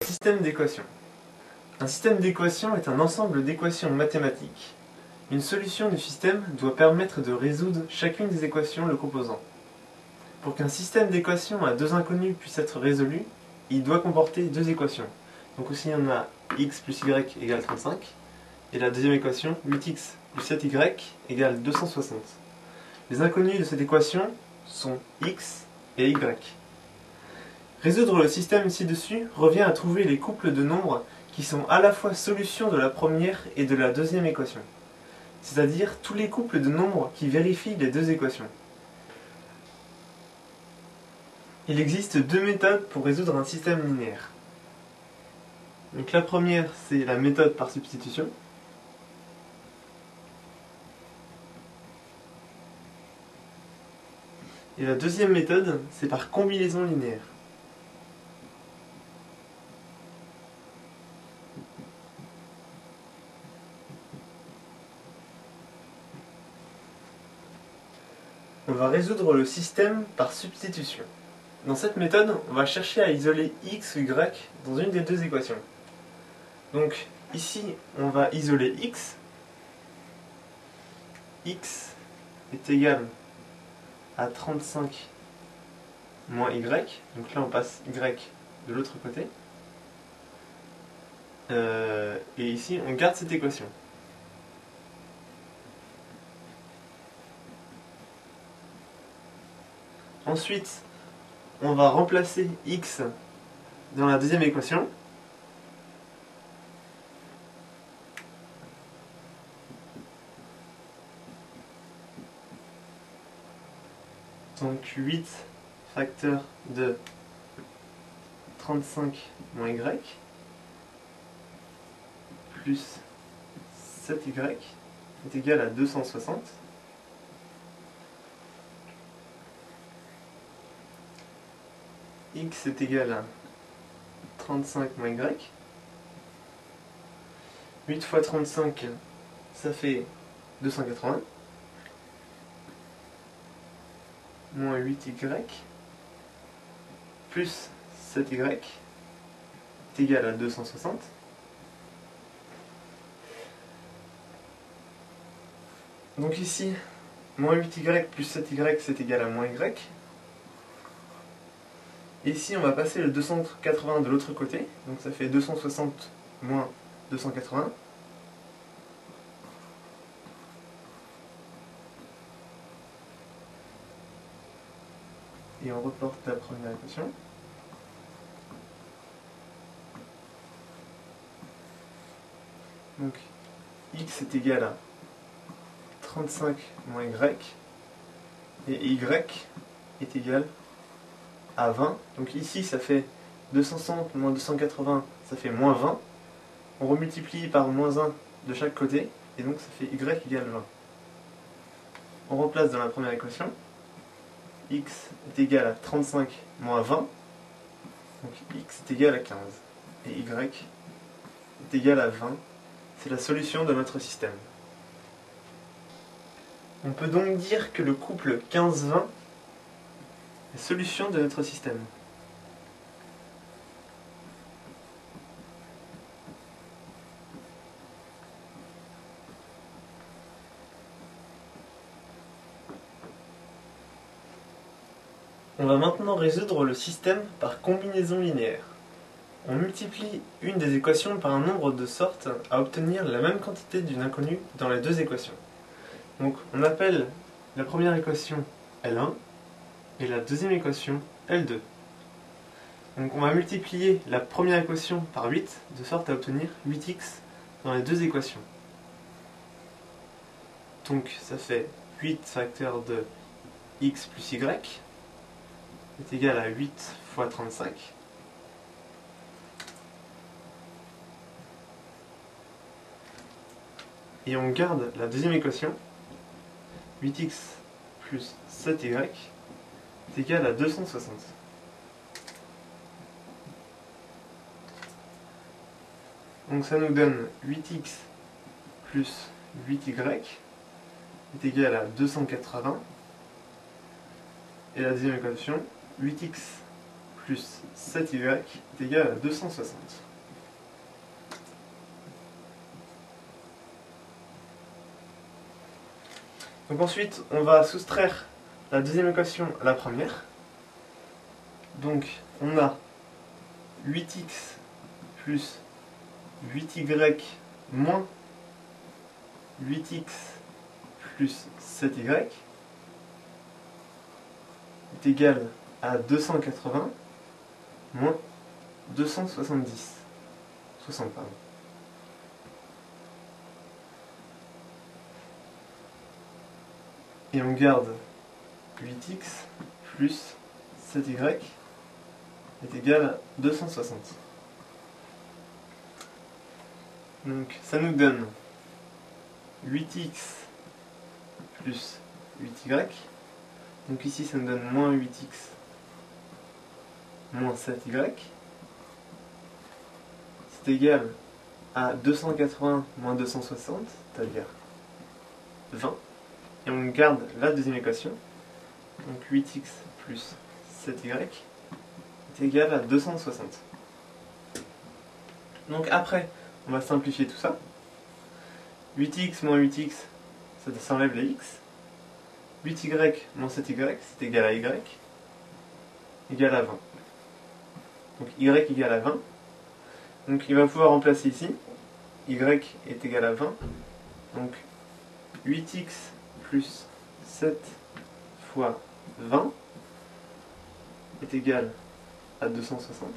Système d'équations. Un système d'équations est un ensemble d'équations mathématiques. Une solution du système doit permettre de résoudre chacune des équations le composant. Pour qu'un système d'équations à deux inconnus puisse être résolu, il doit comporter deux équations. Donc aussi on a x plus y égale 35, et la deuxième équation, 8x plus 7y égale 260. Les inconnus de cette équation sont x et y. Résoudre le système ci-dessus revient à trouver les couples de nombres qui sont à la fois solutions de la première et de la deuxième équation, c'est-à-dire tous les couples de nombres qui vérifient les deux équations. Il existe deux méthodes pour résoudre un système linéaire. Donc la première, c'est la méthode par substitution. Et la deuxième méthode, c'est par combinaison linéaire. On va résoudre le système par substitution. Dans cette méthode, on va chercher à isoler x ou y dans une des deux équations. Donc ici, on va isoler x. X est égal à 35 moins y. Donc là, on passe y de l'autre côté. Et ici, on garde cette équation. Ensuite, on va remplacer x dans la deuxième équation. Donc 8 facteur de 35 moins y plus 7y est égal à 260. X est égal à 35 moins y. 8 fois 35, ça fait 280. Moins 8y plus 7y est égal à 260. Donc ici, moins 8y plus 7y, c'est égal à moins y. Et ici, on va passer le 280 de l'autre côté, donc ça fait 260 moins 280. Et on reporte la première équation. Donc, x est égal à 35 moins y, et y est égal à 20. Donc ici, ça fait 260 moins 280, ça fait moins 20. On remultiplie par moins 1 de chaque côté, et donc ça fait y égale 20. On remplace dans la première équation. X est égal à 35 moins 20, donc x est égal à 15, et y est égal à 20. C'est la solution de notre système. On peut donc dire que le couple 15-20 est la solution de notre système. On va maintenant résoudre le système par combinaison linéaire. On multiplie une des équations par un nombre de sorte à obtenir la même quantité d'une inconnue dans les deux équations. Donc on appelle la première équation L1 et la deuxième équation L2. Donc on va multiplier la première équation par 8 de sorte à obtenir 8x dans les deux équations. Donc ça fait 8 facteur de x plus y est égal à 8 fois 35. Et on garde la deuxième équation, 8x plus 7y est égal à 260. Donc ça nous donne 8x plus 8y est égal à 280. Et la deuxième équation, 8x plus 7y est égal à 260. Donc ensuite, on va soustraire la deuxième équation à la première. Donc on a 8x plus 8y moins 8x plus 7y est égal à 280 moins 270. 60, pardon. Et on garde 8x plus 7y est égal à 260. Donc ça nous donne 8x plus 8y. Donc ici ça nous donne moins 8x moins 7y. C'est égal à 280 moins 260, c'est-à-dire 20. Et on garde la deuxième équation. Donc 8x plus 7y est égal à 260. Donc après, on va simplifier tout ça. 8x moins 8x, ça s'enlève les x. 8y moins 7y, c'est égal à y, égal à 20. Donc y égale à 20. Donc il va pouvoir remplacer ici. Y est égal à 20. Donc 8x plus 7 fois 20 est égal à 260.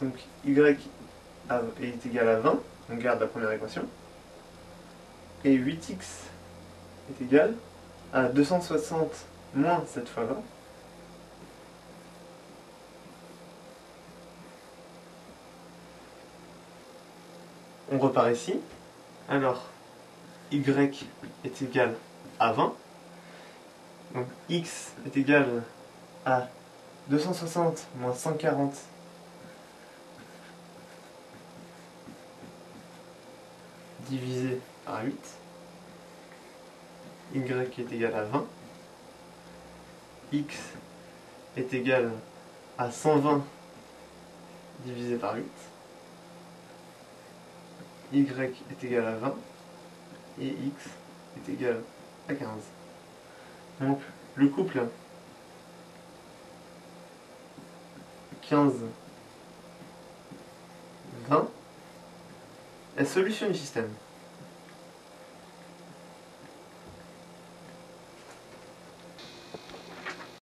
Donc y est égal à 20, on garde la première équation. Et 8x est égal à 260 moins 7 fois 20. On repart ici. Alors, y est égal à 20. Donc x est égal à 260 moins 140 divisé par 8. Y est égal à 20. X est égal à 120 divisé par 8. Y est égal à 20. Et X est égal à 15. Donc le couple 15, 20 est solution du système.